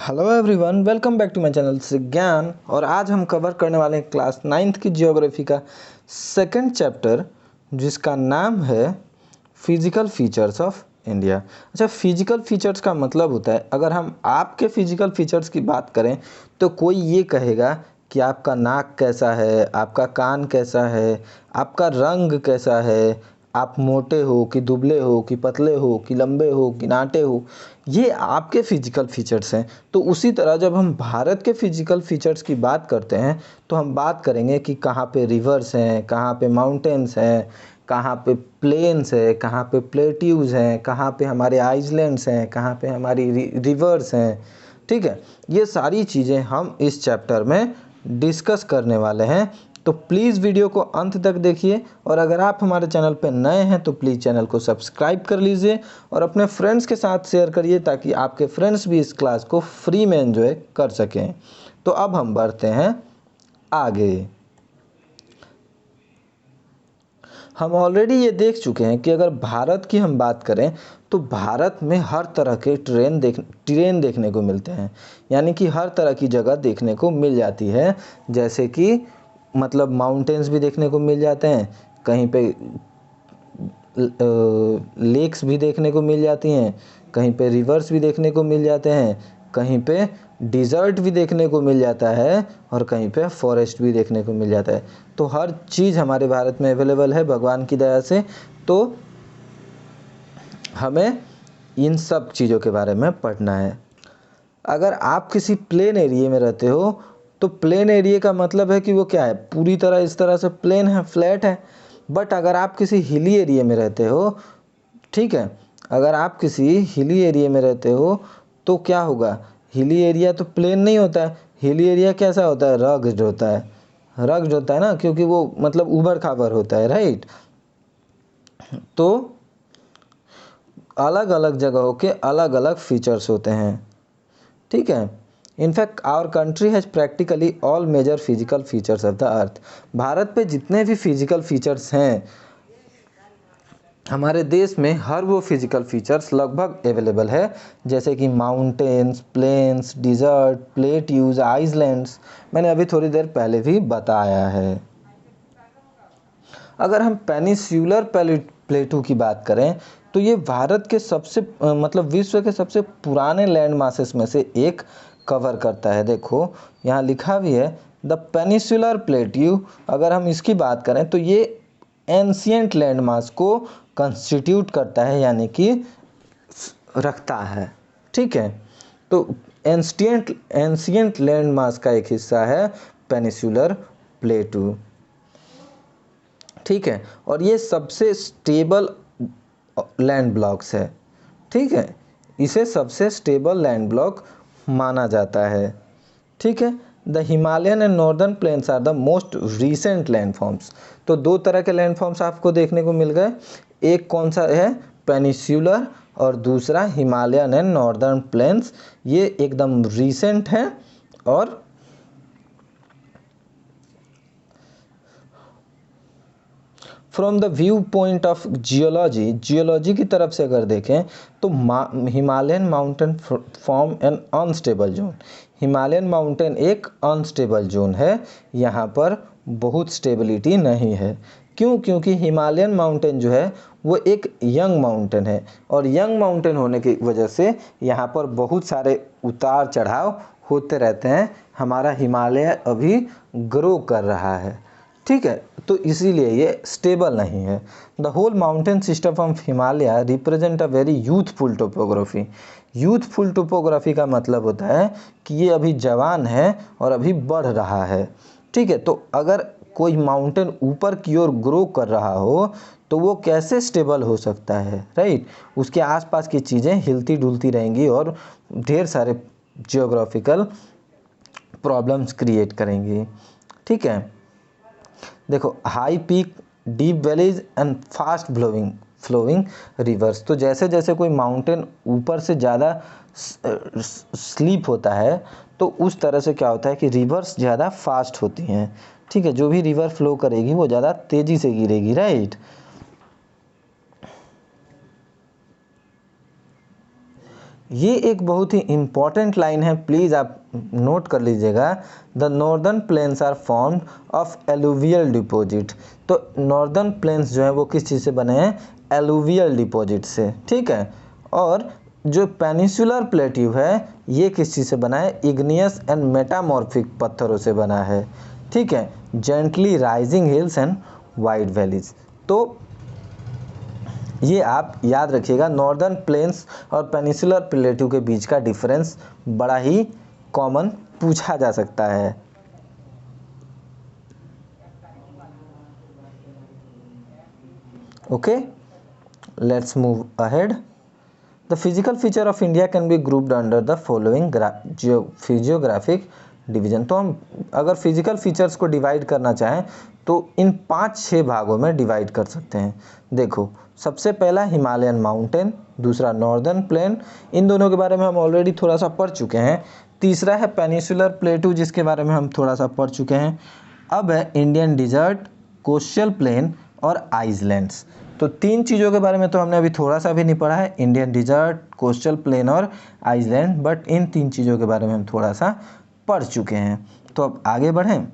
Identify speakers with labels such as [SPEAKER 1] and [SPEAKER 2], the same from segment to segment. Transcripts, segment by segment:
[SPEAKER 1] Hello everyone, welcome back to my channel से ज्ञान। और आज हम कवर करने वाले हैं क्लास 9th की जियोग्राफी का सेकंड चैप्टर, जिसका नाम है फिजिकल फीचर्स ऑफ इंडिया। अच्छा, फिजिकल फीचर्स का मतलब होता है, अगर हम आपके फिजिकल फीचर्स की बात करें तो कोई ये कहेगा कि आपका नाक कैसा है, आपका कान कैसा है, आपका रंग कैसा है, आप मोटे हो कि दुबले हो कि पतले हो कि लंबे हो कि नाटे हो, ये आपके फिजिकल फीचर्स हैं। तो उसी तरह जब हम भारत के फिजिकल फीचर्स की बात करते हैं तो हम बात करेंगे कि कहाँ पे रिवर्स हैं, कहाँ पे माउंटेन्स हैं, कहाँ पे प्लेन्स है, कहाँ पे प्लेट्यूज हैं, कहाँ पे हमारे आइसलैंड्स हैं, कहाँ पे हमारी रिवर्स हैं। ठीक है, ये सारी चीज़ें हम इस चैप्टर में डिस्कस करने वाले हैं। तो प्लीज़ वीडियो को अंत तक देखिए, और अगर आप हमारे चैनल पर नए हैं तो प्लीज़ चैनल को सब्सक्राइब कर लीजिए और अपने फ्रेंड्स के साथ शेयर करिए, ताकि आपके फ्रेंड्स भी इस क्लास को फ्री में एंजॉय कर सकें। तो अब हम बढ़ते हैं आगे। हम ऑलरेडी ये देख चुके हैं कि अगर भारत की हम बात करें तो भारत में हर तरह के ट्रेन देखने को मिलते हैं, यानी कि हर तरह की जगह देखने को मिल जाती है। जैसे कि मतलब माउंटेन्स भी देखने को मिल जाते हैं, कहीं पे लेक्स भी देखने को मिल जाती हैं, कहीं पे रिवर्स भी देखने को मिल जाते हैं, कहीं पे डिज़र्ट भी देखने को मिल जाता है, और कहीं पे फॉरेस्ट भी देखने को मिल जाता है। तो हर चीज़ हमारे भारत में अवेलेबल है भगवान की दया से। तो हमें इन सब चीज़ों के बारे में पढ़ना है। अगर आप किसी प्लेन एरिया में रहते हो तो प्लेन एरिया का मतलब है कि वो क्या है, पूरी तरह इस तरह से प्लेन है, फ्लैट है। बट अगर आप किसी हिली एरिया में रहते हो, ठीक है, अगर आप किसी हिली एरिया में रहते हो तो क्या होगा, हिली एरिया तो प्लेन नहीं होता है। हिली एरिया कैसा होता है, रग्ड होता है। रग्ड होता है ना, क्योंकि वो मतलब ऊबड़ खाबड़ होता है, राइट। तो अलग अलग जगहों के अलग अलग फीचर्स होते हैं, ठीक है। In fact our country has practically all major physical features of the earth. Bharat पे जितने भी फिजिकल फीचर्स हैं, हमारे देश में हर वो फिजिकल फीचर्स लगभग अवेलेबल है, जैसे कि mountains, plains, desert, plateaus, islands. मैंने अभी थोड़ी देर पहले भी बताया है। अगर हम पेनिनसुलर प्लेटू की बात करें तो ये भारत के सबसे मतलब विश्व के सबसे पुराने लैंड मासेस में से एक कवर करता है। देखो यहाँ लिखा भी है द पेनिनसुलर प्लेट्यू। अगर हम इसकी बात करें तो ये एंशियंट लैंड मास को कंस्टिट्यूट करता है, यानी कि रखता है, ठीक है। तो एंशियंट लैंड मास का एक हिस्सा है पेनिनसुलर प्लेटू, ठीक है। और ये सबसे स्टेबल लैंड ब्लॉक्स है, ठीक है। इसे सबसे स्टेबल लैंड ब्लॉक माना जाता है, ठीक है। The Himalayan and northern plains are the most recent landforms. तो दो तरह के लैंडफॉर्म्स आपको देखने को मिल गए। एक कौन सा है, पेनिनसुलर, और दूसरा हिमालयन एंड नॉर्दर्न प्लेन्स। ये एकदम रीसेंट है। और from the view point of geology की तरफ से अगर देखें तो Himalayan mountain form an unstable zone. Himalayan mountain एक अनस्टेबल जोन है, यहाँ पर बहुत स्टेबिलिटी नहीं है। क्यों? क्योंकि हिमालयन माउंटेन जो है वो एक यंग माउंटेन है, और यंग माउंटेन होने की वजह से यहाँ पर बहुत सारे उतार चढ़ाव होते रहते हैं। हमारा हिमालय अभी ग्रो कर रहा है, ठीक है। तो इसीलिए ये स्टेबल नहीं है। The whole mountain system of Himalaya represent a very youthful topography. Youthful topography का मतलब होता है कि ये अभी जवान है और अभी बढ़ रहा है, ठीक है। तो अगर कोई माउंटेन ऊपर की ओर ग्रो कर रहा हो तो वो कैसे स्टेबल हो सकता है, राइट। उसके आसपास की चीज़ें हिलती डुलती रहेंगी और ढेर सारे जियोग्राफिकल प्रॉब्लम्स क्रिएट करेंगी, ठीक है। देखो, high peak, deep valleys and fast flowing rivers. तो जैसे जैसे कोई माउंटेन ऊपर से ज़्यादा स्लीप होता है तो उस तरह से क्या होता है कि रिवर्स ज़्यादा फास्ट होती हैं, ठीक है। जो भी रिवर फ्लो करेगी वो ज़्यादा तेज़ी से गिरेगी, राइट। ये एक बहुत ही इम्पॉर्टेंट लाइन है, प्लीज़ आप नोट कर लीजिएगा। The northern plains are formed of alluvial deposit. तो नॉर्दर्न प्लेन्स जो है वो किस चीज़ से बने हैं? एलुवियल डिपॉजिट से, ठीक है। और जो पेनिसुलर प्लेट्यू है ये किस चीज़ से बना है? इग्नियस एंड मेटामॉर्फिक पत्थरों से बना है, ठीक है। Gently rising hills and wide valleys. तो ये आप याद रखिएगा, नॉर्दर्न प्लेन्स और पेनिसुलर प्लेट्यू के बीच का डिफरेंस बड़ा ही कॉमन पूछा जा सकता है। Okay, let's move ahead. The physical feature of India can be grouped under the following physiographic division. तो हम अगर फिजिकल फीचर्स को डिवाइड करना चाहें तो इन 5-6 भागों में डिवाइड कर सकते हैं। देखो, सबसे पहला हिमालयन माउंटेन, दूसरा नॉर्दर्न प्लेन, इन दोनों के बारे में हम ऑलरेडी थोड़ा सा पढ़ चुके हैं। तीसरा है पेनिसुलर प्लेटू, जिसके बारे में हम थोड़ा सा पढ़ चुके हैं। अब है इंडियन डिजर्ट, कोस्टल प्लेन और आइसलैंड्स। तो 3 चीज़ों के बारे में तो हमने अभी थोड़ा सा भी नहीं पढ़ा है, इंडियन डिजर्ट, कोस्टल प्लेन और आइसलैंड, बट इन 3 चीज़ों के बारे में हम थोड़ा सा पढ़ चुके हैं। तो अब आगे बढ़ें।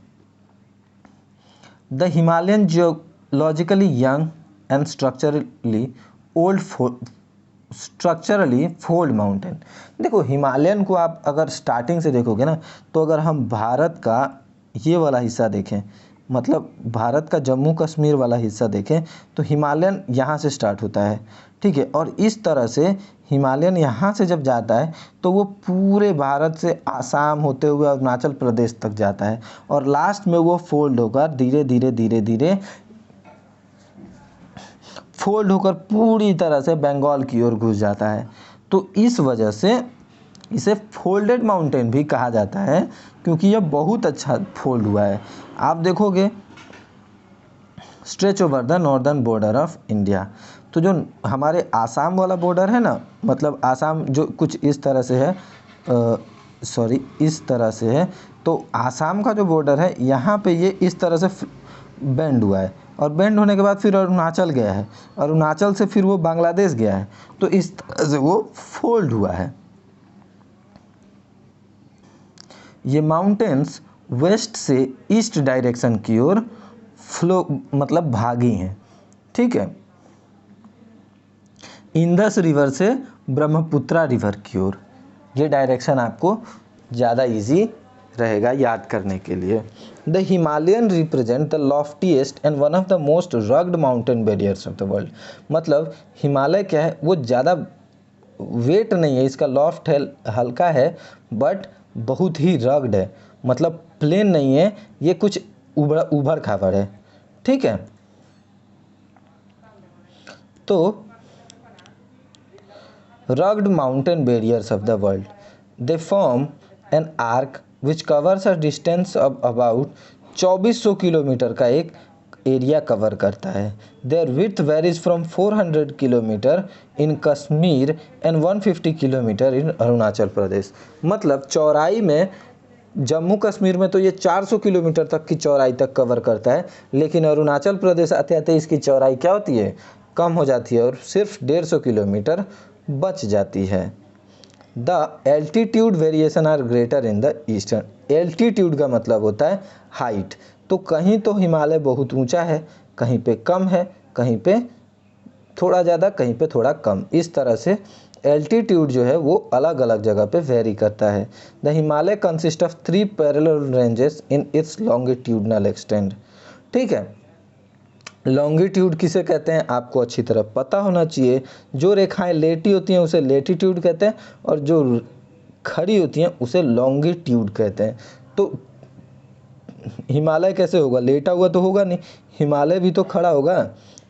[SPEAKER 1] The Himalayan geologically young and structurally fold mountain. देखो, हिमालयन को आप अगर स्टार्टिंग से देखोगे ना, तो अगर हम भारत का ये वाला हिस्सा देखें, मतलब भारत का जम्मू कश्मीर वाला हिस्सा देखें, तो हिमालयन यहाँ से स्टार्ट होता है, ठीक है। और इस तरह से हिमालयन यहाँ से जब जाता है तो वो पूरे भारत से आसाम होते हुए अरुणाचल प्रदेश तक जाता है, और लास्ट में वो फोल्ड होकर धीरे धीरे धीरे धीरे फोल्ड होकर पूरी तरह से बंगाल की ओर घुस जाता है। तो इस वजह से इसे फोल्डेड माउंटेन भी कहा जाता है, क्योंकि यह बहुत अच्छा फोल्ड हुआ है। आप देखोगे, stretch over the northern border of India. तो जो हमारे आसाम वाला बॉर्डर है ना, मतलब आसाम जो कुछ इस तरह से है, इस तरह से है, तो आसाम का जो बॉर्डर है यहाँ पे ये इस तरह से बेंड हुआ है, और बेंड होने के बाद फिर अरुणाचल गया है, अरुणाचल से फिर वो बांग्लादेश गया है, तो इस तरह से वो फोल्ड हुआ है। ये माउंटेन्स वेस्ट से ईस्ट डायरेक्शन की ओर फ्लो मतलब भागी हैं, ठीक है, इंदस रिवर से ब्रह्मपुत्रा रिवर की ओर। ये डायरेक्शन आपको ज़्यादा इजी रहेगा याद करने के लिए। The Himalayan represent the loftiest and one of the most rugged mountain barriers of the world. मतलब हिमालय क्या है, वो ज़्यादा वेट नहीं है, इसका लॉफ्ट है, हल्का है, बट बहुत ही रग्ड है, मतलब प्लेन नहीं है, ये कुछ उभड़ खाबड़ है, ठीक है। तो rugged mountain barriers of the world, they form an arc which covers a distance of about 2400 kilometre का एक एरिया कवर करता है। Their width varies from 400 kilometre in Kashmir and 150 kilometre in Arunachal Pradesh. मतलब चौड़ाई में जम्मू कश्मीर में तो ये 400 किलोमीटर तक की चौड़ाई तक कवर करता है, लेकिन अरुणाचल प्रदेश आते आते इसकी चौड़ाई क्या होती है? कम हो जाती है, और सिर्फ 150 किलोमीटर बच जाती है। The altitude variation are greater in the eastern. Altitude का मतलब होता है हाइट, तो कहीं तो हिमालय बहुत ऊंचा है, कहीं पे कम है, कहीं पे थोड़ा ज़्यादा, कहीं पे थोड़ा कम। इस तरह से एल्टीट्यूड जो है वो अलग अलग जगह पे वेरी करता है। The Himalaya consist of 3 parallel ranges in its longitudinal extend, ठीक है। लॉन्गिट्यूड किसे कहते हैं आपको अच्छी तरह पता होना चाहिए। जो रेखाएं लेटी होती हैं उसे लेटीट्यूड कहते हैं, और जो खड़ी होती हैं उसे लॉन्गिट्यूड कहते हैं। तो हिमालय कैसे होगा? लेटा हुआ तो होगा नहीं, हिमालय भी तो खड़ा होगा।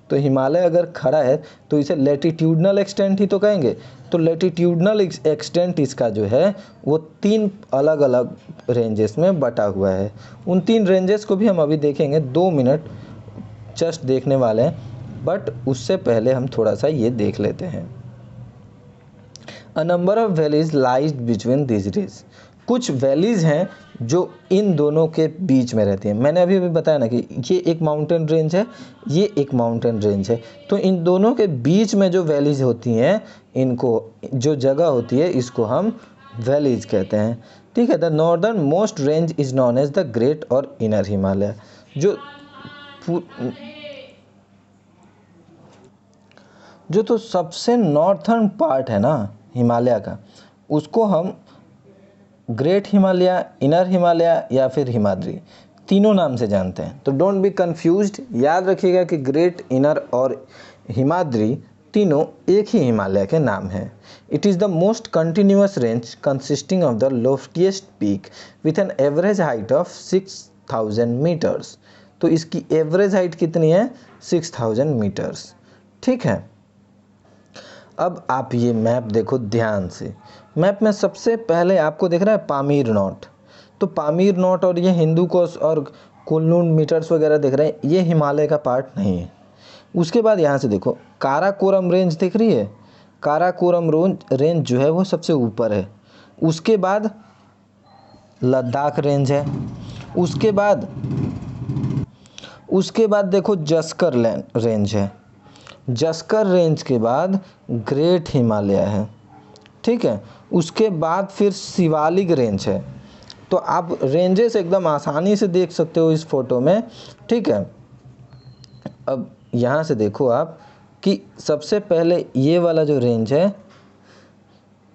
[SPEAKER 1] तो हिमालय अगर खड़ा है तो इसे लेटीट्यूडनल एक्सटेंट ही तो कहेंगे। तो लेटीट्यूडनल एक्सटेंट इसका जो है वो 3 अलग अलग रेंजेस में बटा हुआ है। उन 3 रेंजेस को भी हम अभी देखेंगे, 2 मिनट जस्ट देखने वाले हैं, बट उससे पहले हम थोड़ा सा ये देख लेते हैं। अ number of valleys lies between this range. कुछ वैलीज हैं जो इन दोनों के बीच में रहती हैं। मैंने अभी भी बताया ना कि ये एक माउंटेन रेंज है, ये एक माउंटेन रेंज है, तो इन दोनों के बीच में जो वैलीज होती हैं, इनको जो जगह होती है इसको हम वैलीज कहते हैं। ठीक है, the northern most range is known as the great और इनर हिमालय। जो तो सबसे नॉर्थर्न पार्ट है ना हिमालय का, उसको हम ग्रेट हिमालय, इनर हिमालय या फिर हिमाद्री, तीनों नाम से जानते हैं। तो डोंट बी कंफ्यूज्ड, याद रखिएगा कि ग्रेट, इनर और हिमाद्री तीनों एक ही हिमालय के नाम हैं। It is the most continuous range consisting of the loftiest peak with an average height of 6000 metres. तो इसकी एवरेज हाइट कितनी है? 6000 मीटर्स। ठीक है, अब आप ये मैप देखो ध्यान से। मैप में सबसे पहले आपको दिख रहा है पामीर नोट, तो पामीर नोट और ये हिंदू कोश और कुल्लू मीटर्स वगैरह दिख रहे हैं, ये हिमालय का पार्ट नहीं है। उसके बाद यहाँ से देखो काराकोरम रेंज दिख रही है, काराकोरम रेंज जो है वो सबसे ऊपर है। उसके बाद लद्दाख रेंज है, उसके बाद देखो जस्कर रेंज है, जस्कर रेंज के बाद ग्रेट हिमालय है। ठीक है, उसके बाद फिर शिवालिक रेंज है। तो आप रेंजेस एकदम आसानी से देख सकते हो इस फोटो में। ठीक है, अब यहाँ से देखो आप कि सबसे पहले ये वाला जो रेंज है,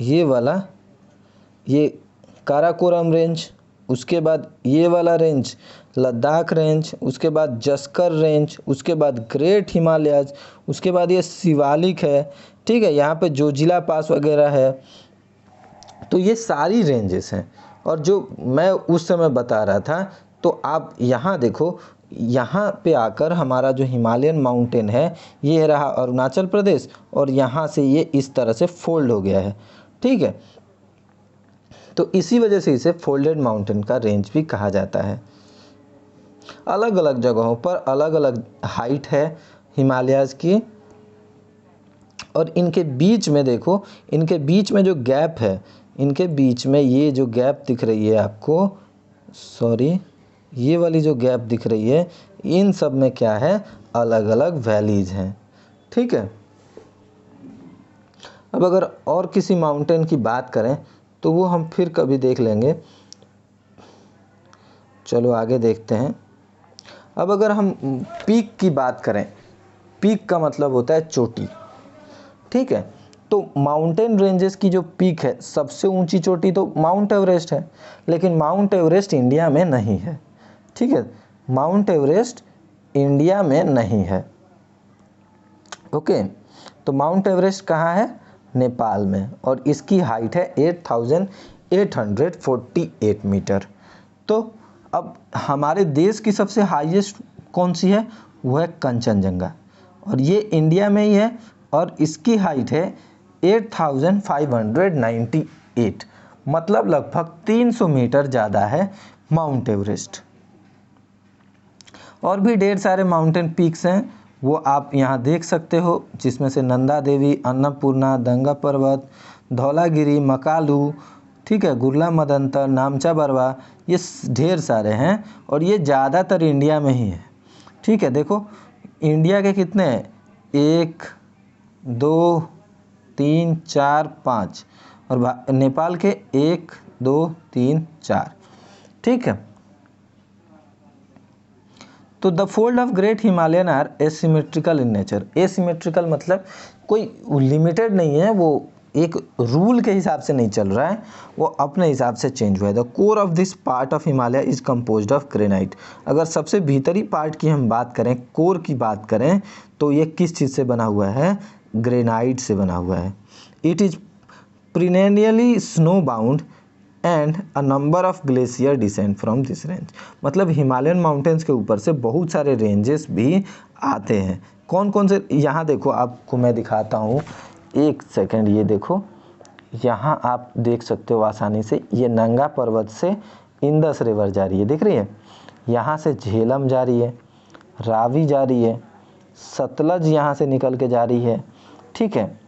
[SPEAKER 1] ये वाला, ये काराकोरम रेंज, उसके बाद ये वाला रेंज लद्दाख रेंज, उसके बाद जस्कर रेंज, उसके बाद ग्रेट हिमालयाज, उसके बाद ये शिवालिक है। ठीक है, यहाँ पे जोजिला पास वगैरह है। तो ये सारी रेंजेस हैं, और जो मैं उस समय बता रहा था, तो आप यहाँ देखो, यहाँ पे आकर हमारा जो हिमालयन माउंटेन है ये रहा अरुणाचल प्रदेश, और यहाँ से ये इस तरह से फोल्ड हो गया है। ठीक है, तो इसी वजह से इसे फोल्डेड माउंटेन का रेंज भी कहा जाता है। अलग अलग जगहों पर अलग अलग हाइट है हिमालयाज़ की, और इनके बीच में देखो, इनके बीच में जो गैप है, इनके बीच में ये जो गैप दिख रही है आपको, सॉरी, ये वाली जो गैप दिख रही है, इन सब में क्या है? अलग अलग वैलीज हैं। ठीक है, अब अगर और किसी माउंटेन की बात करें तो वो हम फिर कभी देख लेंगे। चलो आगे देखते हैं। अब अगर हम पीक की बात करें, पीक का मतलब होता है चोटी। ठीक है, तो माउंटेन रेंजेस की जो पीक है, सबसे ऊंची चोटी तो माउंट एवरेस्ट है, लेकिन माउंट एवरेस्ट इंडिया में नहीं है। ठीक है, माउंट एवरेस्ट इंडिया में नहीं है। ओके, तो माउंट एवरेस्ट कहाँ है? नेपाल में, और इसकी हाइट है 8848 मीटर। तो अब हमारे देश की सबसे हाईएस्ट कौन सी है? वो है कंचनजंगा, और ये इंडिया में ही है, और इसकी हाइट है 8598, मतलब लगभग 300 मीटर ज़्यादा है माउंट एवरेस्ट। और भी ढेर सारे माउंटेन पीक्स हैं, वो आप यहाँ देख सकते हो, जिसमें से नंदा देवी, अन्नपूर्णा, दंगा पर्वत, धौलागिरी, मकालू, ठीक है, गुरला मदंतर, नामचा बरवा, ये ढेर सारे हैं, और ये ज़्यादातर इंडिया में ही है। ठीक है, देखो इंडिया के कितने हैं? 1 2 3 4 5, और नेपाल के 1 2 3 4। ठीक है, तो the fold of great Himalayan are asymmetrical in nature. Asymmetrical मतलब कोई लिमिटेड नहीं है, वो एक रूल के हिसाब से नहीं चल रहा है, वो अपने हिसाब से चेंज हुआ है। The core of this part of Himalaya is composed of granite. अगर सबसे भीतरी पार्ट की हम बात करें, कोर की बात करें, तो ये किस चीज़ से बना हुआ है? ग्रेनाइट से बना हुआ है। It is perennially snow bound and a number of glacier descend from this range. मतलब हिमालयन माउंटेन्स के ऊपर से बहुत सारे रेंजेस भी आते हैं। कौन कौन से? यहाँ देखो, आपको मैं दिखाता हूँ, एक सेकंड, ये देखो, यहाँ आप देख सकते हो आसानी से, ये नंगा पर्वत से इंदस रिवर जा रही है, दिख रही है? यहाँ से झेलम जा रही है, रावी जा रही है, सतलज यहाँ से निकल के जा रही है। ठीक है,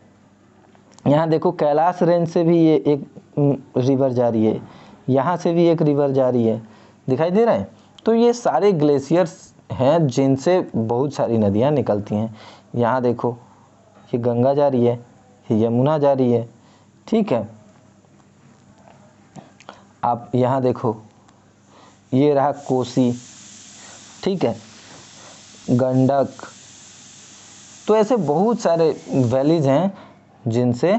[SPEAKER 1] यहाँ देखो कैलाश रेंज से भी ये एक रिवर जा रही है, यहाँ से भी एक रिवर जा रही है, दिखाई दे रहा है। तो ये सारे ग्लेशियर्स हैं जिनसे बहुत सारी नदियाँ निकलती हैं। यहाँ देखो ये गंगा जा रही है, ये यमुना जा रही है, ठीक है। आप यहाँ देखो ये रहा कोसी, ठीक है, गंडक। तो ऐसे बहुत सारे वैलीज हैं जिनसे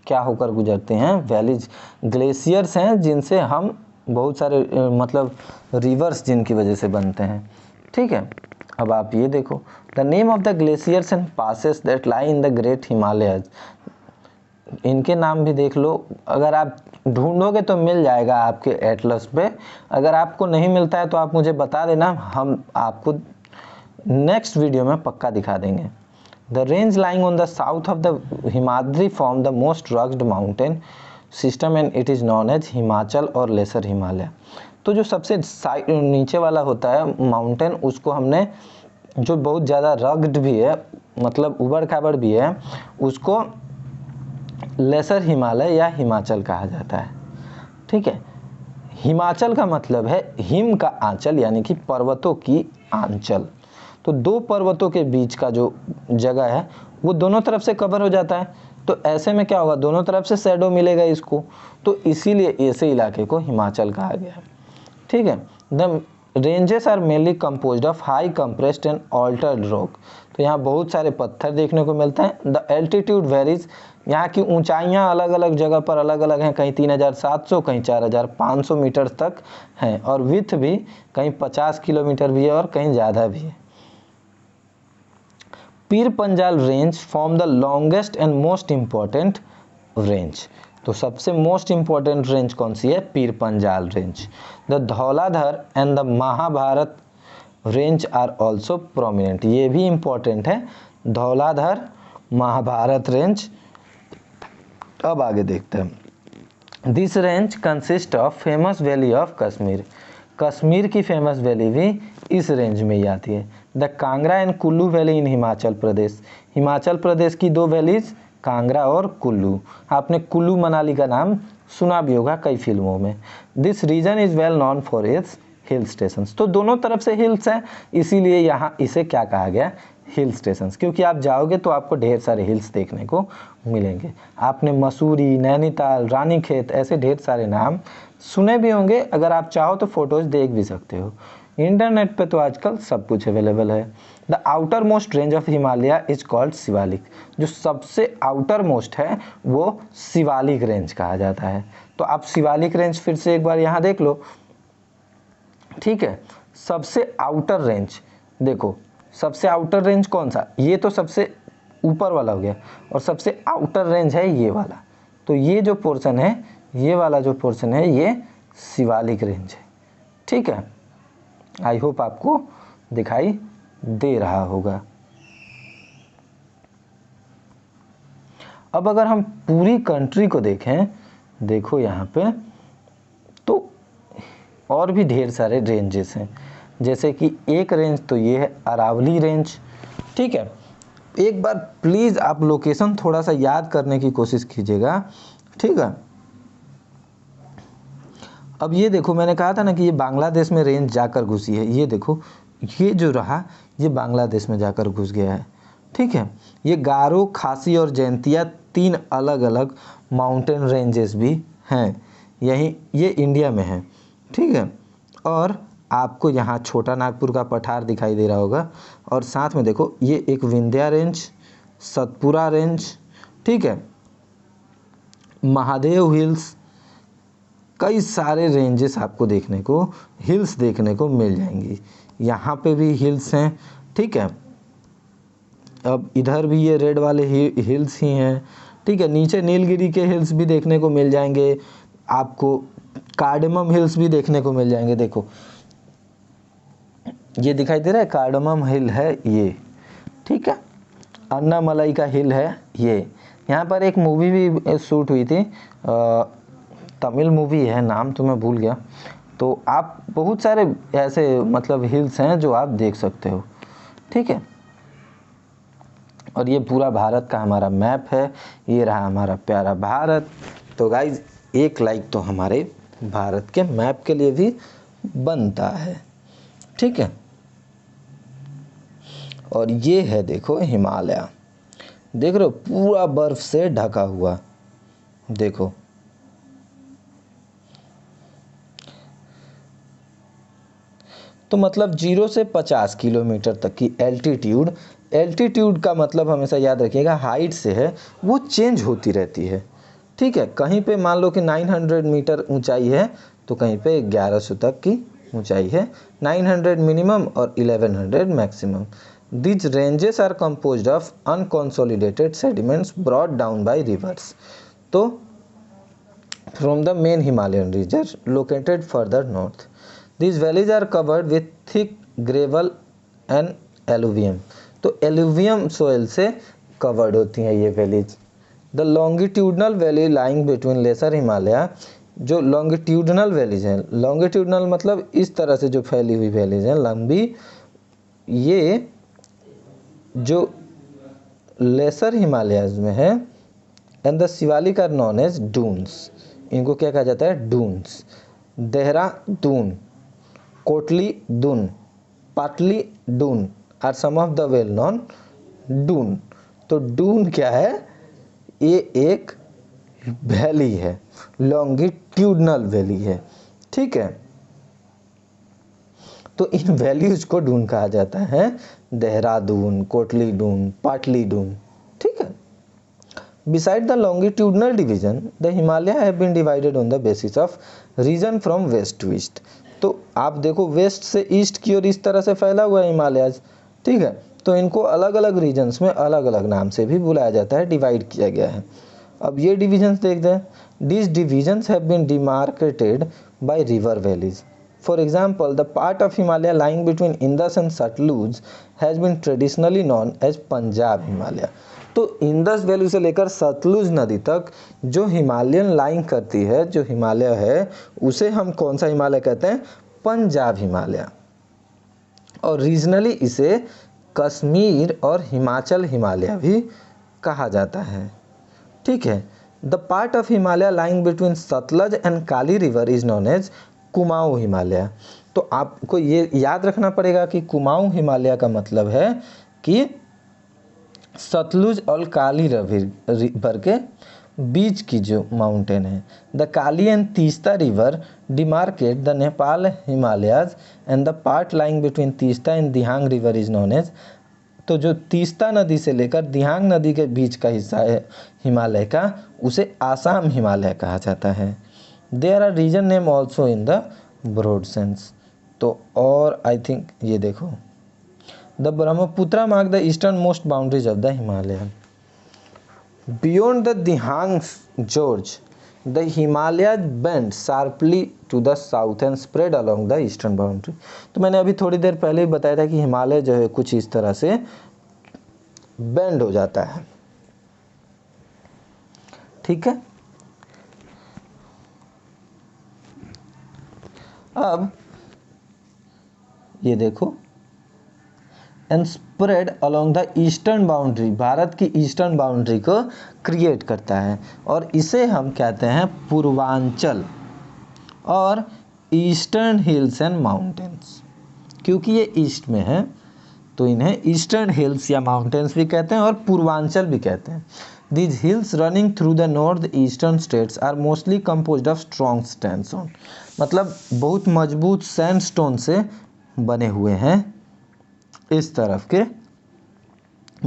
[SPEAKER 1] क्या होकर गुजरते हैं, वैलीज ग्लेशियर्स हैं जिनसे हम बहुत सारे मतलब रिवर्स जिनकी वजह से बनते हैं, ठीक है। अब आप ये देखो the name of the glaciers and passes that lie in the great Himalayas, इनके नाम भी देख लो। अगर आप ढूंढोगे तो मिल जाएगा आपके एटलस पे, अगर आपको नहीं मिलता है तो आप मुझे बता देना, हम आपको नेक्स्ट वीडियो में पक्का दिखा देंगे। The range lying on the south of the Himadri form the most rugged mountain system and it is known as Himachal और लेसर हिमालय। तो जो सबसे नीचे वाला होता है माउंटेन, उसको हमने जो बहुत ज़्यादा रग्ड भी है, मतलब उबड़ खाबड़ भी है, उसको लेसर हिमालय या हिमाचल कहा जाता है, ठीक है। हिमाचल का मतलब है हिम का आंचल, यानी कि पर्वतों की आंचल। तो दो पर्वतों के बीच का जो जगह है वो दोनों तरफ से कवर हो जाता है, तो ऐसे में क्या होगा, दोनों तरफ से शैडो मिलेगा इसको, तो इसीलिए ऐसे इलाके को हिमाचल कहा गया है, ठीक है। The ranges are mainly composed of high compressed and altered rock, तो यहाँ बहुत सारे पत्थर देखने को मिलते हैं। द एल्टीट्यूड वेरीज, यहाँ की ऊंचाइयाँ अलग अलग जगह पर अलग अलग हैं, कहीं 3700 कहीं 4500 मीटर तक हैं, और विथ भी कहीं 50 किलोमीटर भी है और कहीं ज़्यादा भी है। Pir Panjal range form the longest and most important range, तो सबसे मोस्ट इम्पॉर्टेंट रेंज कौन सी है, Pir Panjal range. The Dhauladhar and the Mahabharat range are also prominent, ये भी इम्पॉर्टेंट है, धौलाधर महाभारत रेंज। अब आगे देखते हैं। This range consist of famous valley of Kashmir, Kashmir की फेमस वैली भी इस रेंज में ही आती है। The Kangra and Kullu valley in Himachal Pradesh, Himachal Pradesh की दो वैलीज कांगड़ा और कुल्लू, आपने कुल्लू मनाली का नाम सुना भी होगा कई फिल्मों में। This region is well known for its hill stations, तो दोनों तरफ से हिल्स हैं, इसीलिए यहाँ इसे क्या कहा गया, हिल स्टेशंस, क्योंकि आप जाओगे तो आपको ढेर सारे हिल्स देखने को मिलेंगे। आपने मसूरी, नैनीताल, रानीखेत ऐसे ढेर सारे नाम सुने भी होंगे, अगर आप चाहो तो फोटोज़ देख भी सकते हो, इंटरनेट पे तो आजकल सब कुछ अवेलेबल है। The outer most range of Himalaya is called Shivalik, जो सबसे आउटर मोस्ट है वो शिवालिक रेंज कहा जाता है। तो आप शिवालिक रेंज फिर से एक बार यहाँ देख लो, ठीक है। सबसे आउटर रेंज देखो, सबसे आउटर रेंज कौन सा, ये तो सबसे ऊपर वाला हो गया, और सबसे आउटर रेंज है ये वाला, तो ये जो पोर्शन है, ये वाला जो पोर्शन है ये शिवालिक रेंज है, ठीक है। आई होप आपको दिखाई दे रहा होगा। अब अगर हम पूरी कंट्री को देखें, देखो यहाँ पे तो और भी ढेर सारे रेंजेस हैं, जैसे कि एक रेंज तो ये है अरावली रेंज, ठीक है। एक बार प्लीज़ आप लोकेशन थोड़ा सा याद करने की कोशिश कीजिएगा, ठीक है। अब ये देखो, मैंने कहा था ना कि ये बांग्लादेश में रेंज जाकर घुसी है, ये देखो ये जो रहा ये बांग्लादेश में जाकर घुस गया है, ठीक है। ये गारो, खासी और जैंतिया तीन अलग अलग माउंटेन रेंजेस भी हैं, यही ये इंडिया में है, ठीक है। और आपको यहाँ छोटा नागपुर का पठार दिखाई दे रहा होगा, और साथ में देखो ये एक विंध्या रेंज, सतपुरा रेंज, ठीक है, महादेव हिल्स, कई सारे रेंजेस आपको देखने को, हिल्स देखने को मिल जाएंगी। यहाँ पे भी हिल्स हैं, ठीक है। अब इधर भी ये रेड वाले हिल्स ही हैं, ठीक है। नीचे नीलगिरी के हिल्स भी देखने को मिल जाएंगे, आपको कार्डमम हिल्स भी देखने को मिल जाएंगे। देखो ये दिखाई दे रहा है, कार्डमम हिल है ये, ठीक है। अन्नामलाई का हिल है ये। यहाँ पर एक मूवी भी शूट हुई थी, तमिल मूवी है, नाम तो मैं भूल गया। तो आप बहुत सारे ऐसे मतलब हिल्स हैं जो आप देख सकते हो, ठीक है। और ये पूरा भारत का हमारा मैप है, ये रहा हमारा प्यारा भारत। तो गाइज एक लाइक तो हमारे भारत के मैप के लिए भी बनता है। ठीक है, और ये है देखो हिमालय, देख रहे हो पूरा बर्फ से ढका हुआ, देखो तो मतलब 0 से 50 किलोमीटर तक की एल्टीट्यूड, एल्टीट्यूड का मतलब हमेशा याद रखिएगा हाइट से है, वो चेंज होती रहती है। ठीक है, कहीं पे मान लो कि 900 मीटर ऊंचाई है तो कहीं पे 1100 तक की ऊंचाई है, 900 मिनिमम और 1100 maximum. These ranges are composed of unconsolidated sediments brought down by rivers. तो from the main Himalayan region located further north. These valleys are covered with thick gravel and alluvium. तो alluvium soil से covered होती हैं ये valleys. The longitudinal valley lying between lesser Himalaya, जो longitudinal valleys हैं, longitudinal मतलब इस तरह से जो फैली हुई valleys हैं लंबी, ये जो लेसर हिमालयाज में है, and the Shiwalik are known as duns, इनको क्या कहा जाता है, dunes. Dehradun, Kotli Dun, Patli Dun are some of the well known Dun. तो डून क्या है, ये एक वैली है, लॉन्गिट्यूडनल वैली है। ठीक है, तो इन वैल्यूज को डून कहा जाता है, देहरादून, कोटली दून, पाटली दून। ठीक है, beside the longitudinal division the Himalaya have been divided on the basis of region from west to east. तो आप देखो वेस्ट से ईस्ट की ओर इस तरह से फैला हुआ है हिमालयाज। ठीक है, तो इनको अलग अलग रीजन्स में अलग अलग नाम से भी बुलाया जाता है, डिवाइड किया गया है। अब ये डिविजन्स देखते हैं, these divisions have been demarcated by river valleys. For example, the part of Himalaya lying between Indus and Satluj has been traditionally known as Punjab Himalaya. तो इंडस वैली से लेकर सतलुज नदी तक जो हिमालयन लाइन करती है, जो हिमालय है, उसे हम कौन सा हिमालय कहते हैं, पंजाब हिमालय। और रीजनली इसे कश्मीर और हिमाचल हिमालय भी कहा जाता है। ठीक है, the part of Himalaya lying between Satluj and Kali river is known as Kumaon Himalaya. तो आपको ये याद रखना पड़ेगा कि कुमाऊं हिमालय का मतलब है कि सतलुज और काली रिवर के बीच की जो माउंटेन है। The Kali and Teesta river demarcate the Nepal Himalayas and the part lying between Teesta and Dihang river is known as, तो जो तीस्ता नदी से लेकर दिहांग नदी के बीच का हिस्सा है हिमालय का, उसे आसाम हिमालय कहा जाता है। There are region name also in the broad sense. तो और आई थिंक ये देखो, the Brahmaputra mark the eastern most boundaries of the Himalaya. Beyond the Dihang gorge the Himalaya bend sharply to the south and spread along the eastern boundary. तो मैंने अभी थोड़ी देर पहले ही बताया था कि हिमालय जो है कुछ इस तरह से बेंड हो जाता है। ठीक है, अब ये देखो, and spread along the eastern boundary, Bharat की ईस्टर्न बाउंड्री को क्रिएट करता है, और इसे हम कहते हैं पूर्वांचल और ईस्टर्न हिल्स एंड माउंटेन्स। क्योंकि ये ईस्ट में है तो इन्हें ईस्टर्न हिल्स या माउंटेन्स भी कहते हैं और पूर्वांचल भी कहते हैं। These hills running through the north-eastern states are mostly composed of strong sandstone. मतलब बहुत मजबूत सैंडस्टोन से बने हुए हैं इस तरफ के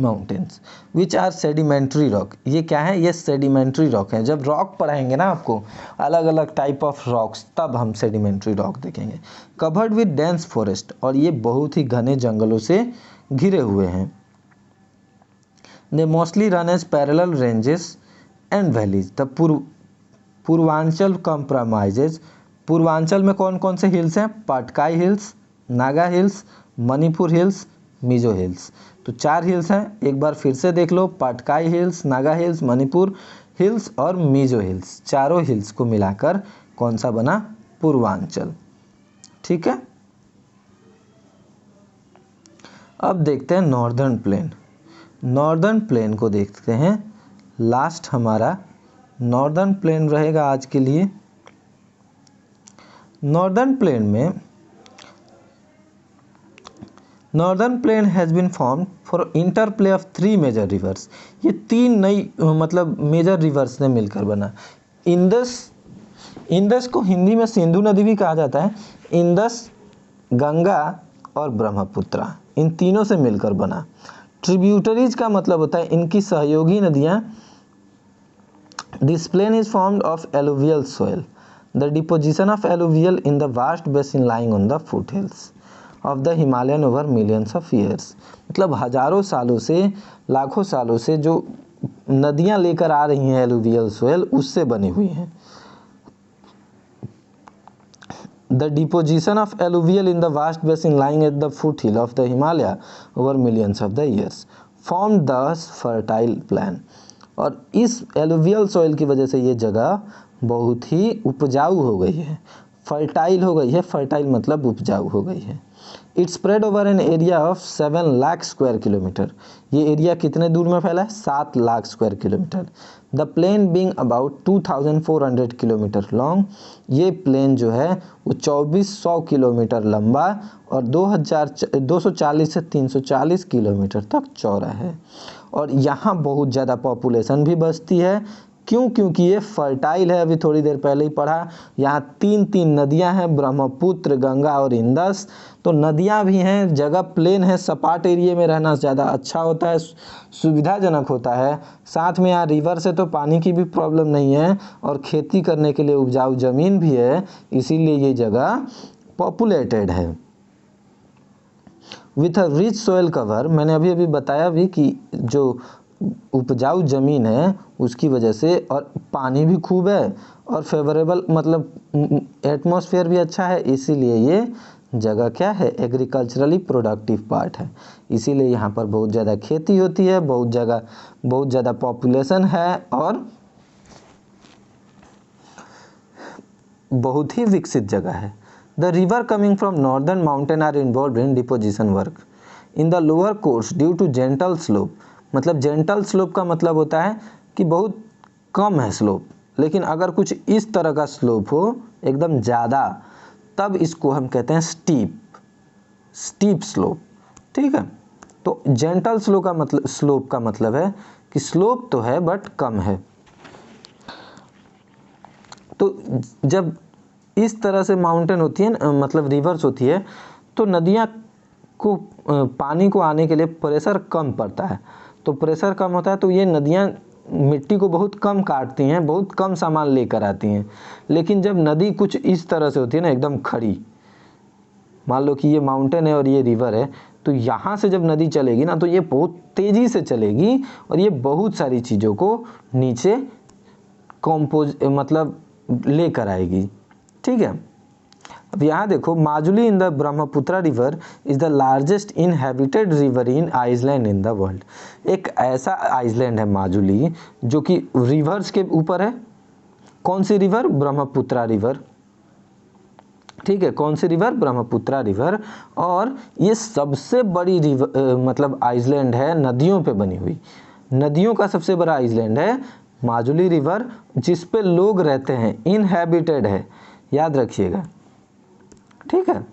[SPEAKER 1] mountains, which are sedimentary rock. ये क्या है, ये सेडिमेंट्री रॉक है। जब रॉक पढ़ाएंगे ना आपको अलग अलग टाइप ऑफ रॉक्स, तब हम सेडिमेंट्री रॉक देखेंगे। कवर्ड विद डेंस फॉरेस्ट, और ये बहुत ही घने जंगलों से घिरे हुए हैं। They mostly run as parallel ranges and valleys. The Purvanchal comprises, Purvanchal में कौन कौन से हिल्स हैं, Patkai hills, Naga hills, Manipur hills, Mizo hills. तो 4 हिल्स हैं, एक बार फिर से देख लो, Patkai hills, Naga hills, Manipur hills और मिजो हिल्स, चारों हिल्स को मिलाकर कौन सा बना, पूर्वांचल। ठीक है, अब देखते हैं नॉर्दर्न प्लेन। नॉर्दर्न प्लेन को देखते हैं, लास्ट हमारा नॉर्दर्न प्लेन रहेगा आज के लिए। नॉर्दर्न प्लेन में northern plain has been form for interplay of 3 major rivers. ये 3 नई मतलब मेजर रिवर्स ने मिलकर बना। इंदस को हिंदी में सिंधु नदी भी कहा जाता है। इंदस, गंगा और ब्रह्मपुत्रा, इन तीनों से मिलकर बना। ट्रिब्यूटरीज का मतलब होता है इनकी सहयोगी नदियाँ। This plain is formed of alluvial soil, the deposition of alluvial in the vast basin lying on the foot hills of the Himalayan over millions of years. मतलब हजारों सालों से, लाखों सालों से जो नदियाँ लेकर आ रही हैं एलुवियल सोयल, उससे बनी हुई हैं। The deposition of alluvial in the vast basin lying at the foothill of the Himalaya over millions of the years formed the fertile plain। और इस alluvial soil की वजह से ये जगह बहुत ही उपजाऊ हो गई है, फर्टाइल हो गई है। फर्टाइल मतलब उपजाऊ हो गई है। It spread over an area of 7 lakh square kilometre. ये एरिया कितने दूर में फैला है? 7 lakh square kilometre. The plain being about 2400 kilometre long. ये प्लेन जो है वो 2400 किलोमीटर लंबा और 240 से 340 किलोमीटर तक चौड़ा है। और यहाँ बहुत ज़्यादा पॉपुलेशन भी बसती है। क्यों? क्योंकि ये फर्टाइल है। अभी थोड़ी देर पहले ही पढ़ा, यहाँ 3 नदियाँ हैं, ब्रह्मपुत्र, गंगा और इंदस। तो नदियाँ भी हैं, जगह प्लेन है, सपाट एरिया में रहना ज़्यादा अच्छा होता है, सुविधाजनक होता है। साथ में यहाँ रिवर से तो पानी की भी प्रॉब्लम नहीं है और खेती करने के लिए उपजाऊ ज़मीन भी है, इसीलिए ये जगह पॉपुलेटेड है। With a rich soil cover, मैंने अभी बताया भी कि जो उपजाऊ ज़मीन है उसकी वजह से, और पानी भी खूब है और फेवरेबल मतलब एटमॉस्फेयर भी अच्छा है, इसीलिए ये जगह क्या है? एग्रीकल्चरली प्रोडक्टिव पार्ट है। इसीलिए यहाँ पर बहुत ज़्यादा खेती होती है, बहुत ज़्यादा पॉपुलेशन है और बहुत ही विकसित जगह है। The river coming from northern mountain are involve in deposition work in the lower course due to gentle slope. मतलब जेंटल स्लोप का मतलब होता है कि बहुत कम है स्लोप, लेकिन अगर कुछ इस तरह का स्लोप हो एकदम ज़्यादा, तब इसको हम कहते हैं स्टीप स्लोप। ठीक है, तो जेंटल स्लोप का मतलब है कि स्लोप तो है बट कम है। तो जब इस तरह से माउंटेन होती है, मतलब रिवर्स होती है, तो नदियाँ को पानी को आने के लिए प्रेशर कम पड़ता है। तो प्रेशर कम होता है तो ये नदियाँ मिट्टी को बहुत कम काटती हैं, बहुत कम सामान लेकर आती हैं। लेकिन जब नदी कुछ इस तरह से होती है ना, एकदम खड़ी, मान लो कि ये माउंटेन है और ये रिवर है, तो यहाँ से जब नदी चलेगी ना, तो ये बहुत तेज़ी से चलेगी और ये बहुत सारी चीज़ों को नीचे मतलब लेकर आएगी। ठीक है, अब यहाँ देखो, Majuli in the Brahmaputra river is the largest inhabited river in island in the world. एक ऐसा आइसलैंड है माजुली जो कि रिवर्स के ऊपर है। कौन सी रिवर? ब्रह्मपुत्रा रिवर। ठीक है, कौन सी रिवर? ब्रह्मपुत्रा रिवर। और ये सबसे बड़ी रिवर मतलब आइसलैंड है नदियों पे बनी हुई। नदियों का सबसे बड़ा आइसलैंड है माजुली रिवर, जिस पे लोग रहते हैं, इनहेबिटेड है, याद रखिएगा। ठीक है,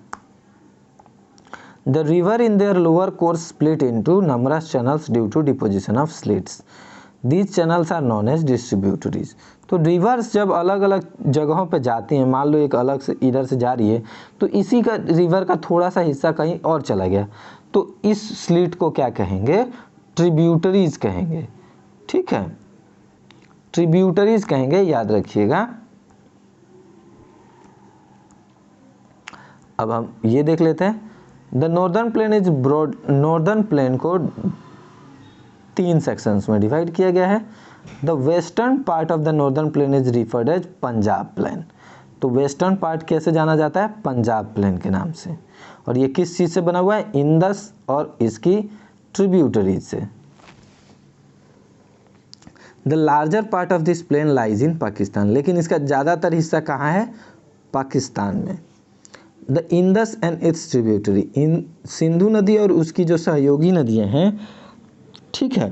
[SPEAKER 1] the river in their lower course split into numbers channels due to deposition of slits. These channels are known as distributaries. तो रिवर्स जब अलग अलग जगहों पे जाती हैं, मान लो एक अलग से इधर से जा रही है, तो इसी का रिवर का थोड़ा सा हिस्सा कहीं और चला गया, तो इस स्लिट को क्या कहेंगे? ट्रिब्यूटरीज कहेंगे। ठीक है, ट्रिब्यूटरीज कहेंगे, याद रखिएगा। अब हम ये देख लेते हैं, the northern plain is broad. Northern plain को 3 सेक्शंस में डिवाइड किया गया है। The western part of the northern plain is referred as Punjab plain. तो वेस्टर्न पार्ट कैसे जाना जाता है? पंजाब प्लेन के नाम से। और ये किस चीज़ से बना हुआ है? इंदस और इसकी ट्रिब्यूटरीज से। The larger part of this plain lies in Pakistan. लेकिन इसका ज़्यादातर हिस्सा कहाँ है? पाकिस्तान में। The Indus and its tributary, इन सिंधु नदी और उसकी जो सहयोगी नदियाँ हैं, ठीक है,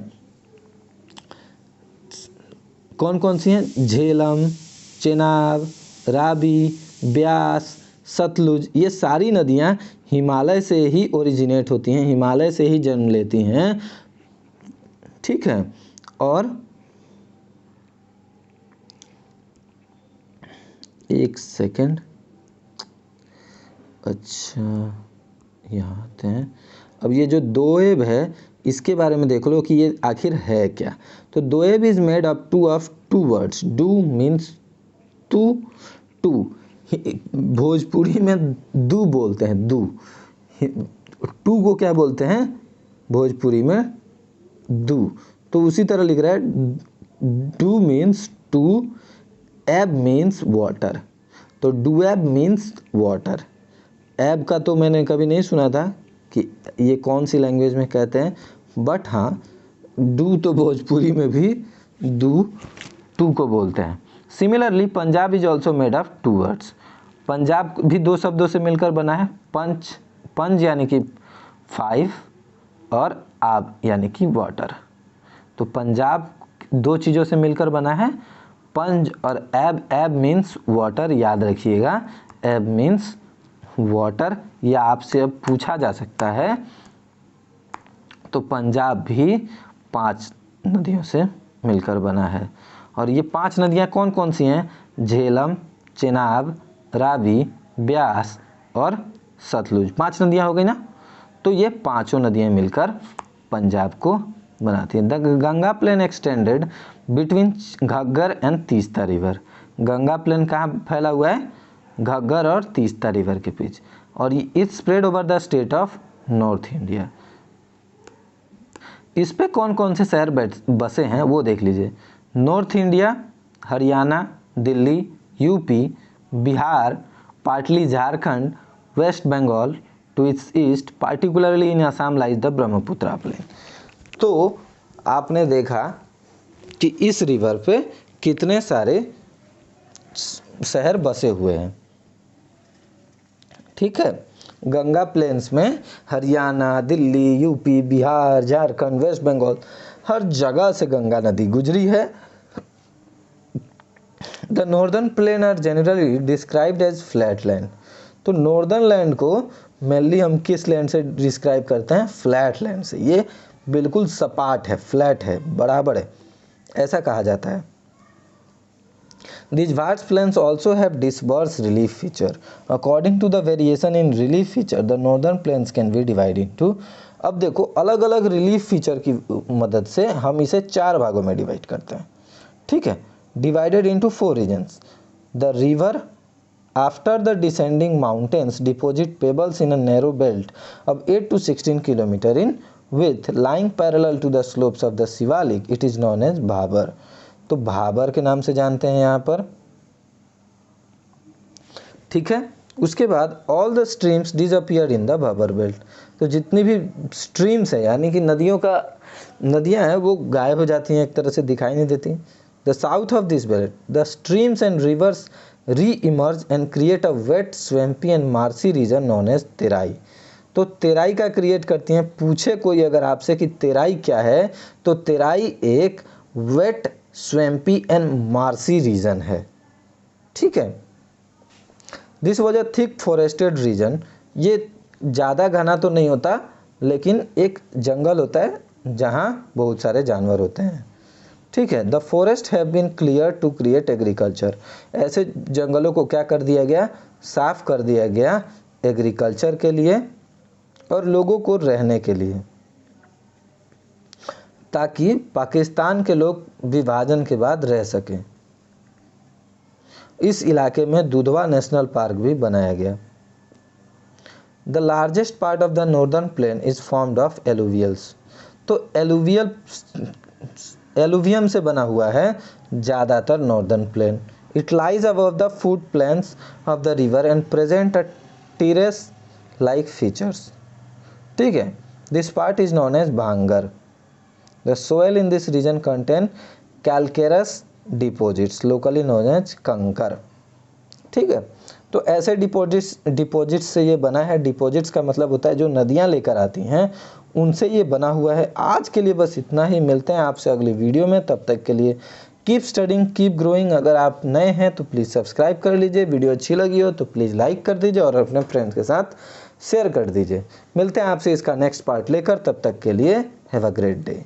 [SPEAKER 1] कौन कौन सी हैं? झेलम, चेनाब, रावी, ब्यास, सतलुज, ये सारी नदियाँ हिमालय से ही ओरिजिनेट होती हैं, हिमालय से ही जन्म लेती हैं, ठीक है। और एक सेकंड, अच्छा यहाँ आते हैं। अब ये जो दोएब है इसके बारे में देख लो कि ये आखिर है क्या। तो doab is made up to of two words, डू मीन्स टू, टू भोजपुरी में दू बोलते हैं, दू, टू को क्या बोलते हैं भोजपुरी में, दू। तो उसी तरह लिख रहा है डू मीन्स टू, एब मीन्स वाटर, तो डूएब मीन्स वाटर। एब का तो मैंने कभी नहीं सुना था कि ये कौन सी लैंग्वेज में कहते हैं, बट हाँ डू तो भोजपुरी में भी डू, टू को बोलते हैं। Similarly Punjab is also made of two words, Punjab भी दो शब्दों से मिलकर बना है, पंच, पंज यानी कि 5 और आब यानी कि वाटर। तो पंजाब दो चीज़ों से मिलकर बना है, पंज और एब, एब मीन्स वाटर, याद रखिएगा एब मीन्स वाटर। या आपसे अब पूछा जा सकता है तो पंजाब भी 5 नदियों से मिलकर बना है। और ये 5 नदियाँ कौन कौन सी हैं, झेलम, चेनाब, रावी, ब्यास और सतलुज, 5 नदियाँ हो गई ना। तो ये पांचों नदियाँ मिलकर पंजाब को बनाती हैं। The Ganga plain extended between Ghaggar and Teesta river, Ganga plain कहाँ फैला हुआ है, घग्गर और तीस्ता रिवर के बीच, और it spread over the state of north India. इस पे कौन कौन से शहर बसे हैं वो देख लीजिए। North India, Haryana, Delhi, UP, Bihar, partly Jharkhand, West Bengal, to its east particularly in Assam lies the Brahmaputra plain. तो आपने देखा कि इस रिवर पे कितने सारे शहर बसे हुए हैं, ठीक है। गंगा प्लेन्स में हरियाणा, दिल्ली, यूपी, बिहार, झारखंड, वेस्ट बंगाल, हर जगह से गंगा नदी गुजरी है। The northern plain are generally described as flat land, तो नॉर्दर्न लैंड को मेनली हम किस लैंड से डिस्क्राइब करते हैं, फ्लैट लैंड से। ये बिल्कुल सपाट है, फ्लैट है, बराबर है, ऐसा कहा जाता है। These vast plains also have dispersed relief feature. According to the variation in relief feature, the northern plains can be divided into, अब देखो अलग अलग रिलीफ फीचर की मदद से हम इसे 4 भागों में डिवाइड करते हैं, ठीक है। Divided into 4 regions. The river after the descending mountains deposit pebbles in a narrow belt of 8 to 16 kilometre in with lying parallel to the slopes of the Shiwalik, it is known as Bhabar. तो भाबर के नाम से जानते हैं यहाँ पर, ठीक है। उसके बाद all the streams disappear in the Bhabar belt, तो जितनी भी स्ट्रीम्स है यानी कि नदियाँ हैं वो गायब हो जाती हैं, एक तरह से दिखाई नहीं देती। The south of this belt the streams and rivers re emerge and create a wet swampy and marshy region known as Terai, तो तेराई का क्रिएट करती हैं। पूछे कोई अगर आपसे कि तेराई क्या है, तो तेराई एक wet swampy and marshy region है, ठीक है। This was a thick forested region, ये ज़्यादा घना तो नहीं होता लेकिन एक जंगल होता है जहाँ बहुत सारे जानवर होते हैं, ठीक है। The forest have been clear to create agriculture, ऐसे जंगलों को क्या कर दिया गया, साफ कर दिया गया एग्रीकल्चर के लिए और लोगों को रहने के लिए, ताकि पाकिस्तान के लोग विभाजन के बाद रह सकें। इस इलाके में दुधवा नेशनल पार्क भी बनाया गया। The largest part of the northern plain is formed of alluvials, तो एलुवियम से बना हुआ है ज़्यादातर northern plain. It lies above the flood plains of the river and present a terrace like features, ठीक है। This part is known as bhangar. The soil in this region contain calcareous deposits locally known as kankar, ठीक है। तो ऐसे deposits से ये बना है। डिपॉजिट्स का मतलब होता है जो नदियाँ लेकर आती हैं उनसे ये बना हुआ है। आज के लिए बस इतना ही, मिलते हैं आपसे अगली वीडियो में, तब तक के लिए कीप स्टडिंग, कीप ग्रोइंग। अगर आप नए हैं तो प्लीज़ सब्सक्राइब कर लीजिए, वीडियो अच्छी लगी हो तो प्लीज़ लाइक कर दीजिए और अपने फ्रेंड्स के साथ शेयर कर दीजिए। मिलते हैं आपसे इसका नेक्स्ट पार्ट लेकर, तब तक के लिए हैव अ ग्रेट डे।